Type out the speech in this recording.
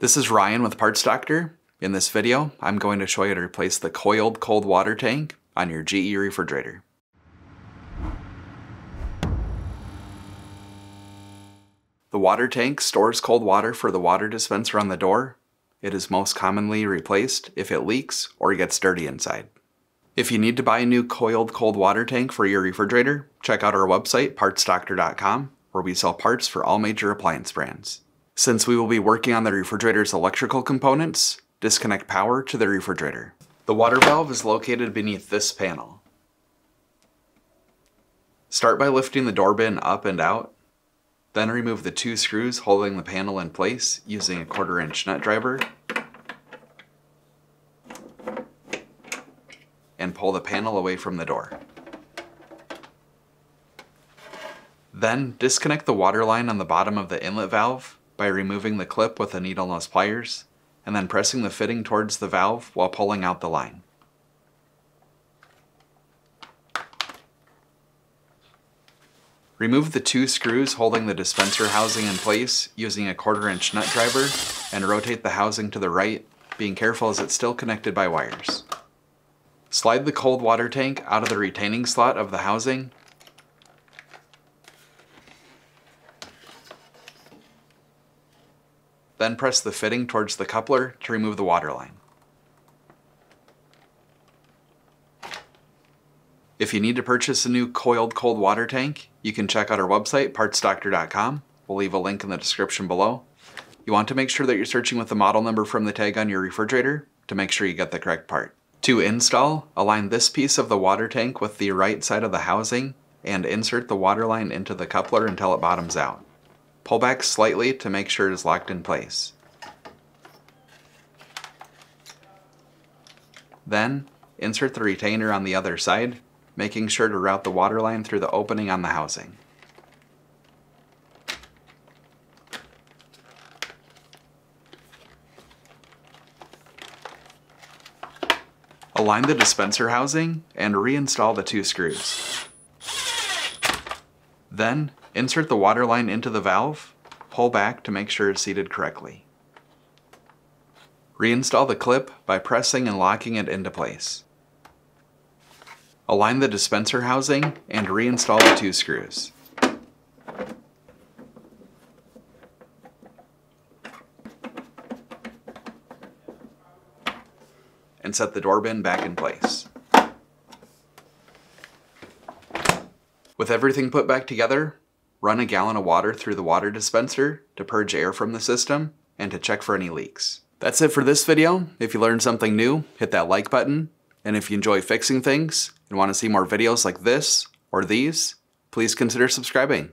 This is Ryan with Parts Doctor. In this video, I'm going to show you how to replace the coiled cold water tank on your GE refrigerator. The water tank stores cold water for the water dispenser on the door. It is most commonly replaced if it leaks or gets dirty inside. If you need to buy a new coiled cold water tank for your refrigerator, check out our website, partsdoctor.com, where we sell parts for all major appliance brands. Since we will be working on the refrigerator's electrical components, disconnect power to the refrigerator. The water valve is located beneath this panel. Start by lifting the door bin up and out, then remove the two screws holding the panel in place using a 1/4-inch nut driver, and pull the panel away from the door. Then disconnect the water line on the bottom of the inlet valve by removing the clip with a needle nose pliers, and then pressing the fitting towards the valve while pulling out the line. Remove the two screws holding the dispenser housing in place using a 1/4-inch nut driver and rotate the housing to the right, being careful as it's still connected by wires. Slide the cold water tank out of the retaining slot of the housing . Then press the fitting towards the coupler to remove the water line. If you need to purchase a new coiled cold water tank, you can check out our website, partsdoctor.com. We'll leave a link in the description below. You want to make sure that you're searching with the model number from the tag on your refrigerator to make sure you get the correct part. To install, align this piece of the water tank with the right side of the housing and insert the water line into the coupler until it bottoms out. Pull back slightly to make sure it is locked in place. Then, insert the retainer on the other side, making sure to route the water line through the opening on the housing. Align the dispenser housing and reinstall the two screws. Then, insert the water line into the valve, pull back to make sure it's seated correctly. Reinstall the clip by pressing and locking it into place. Align the dispenser housing and reinstall the two screws. And set the door bin back in place. With everything put back together, run a gallon of water through the water dispenser to purge air from the system and to check for any leaks. That's it for this video. If you learned something new, hit that like button. And if you enjoy fixing things and want to see more videos like this or these, please consider subscribing.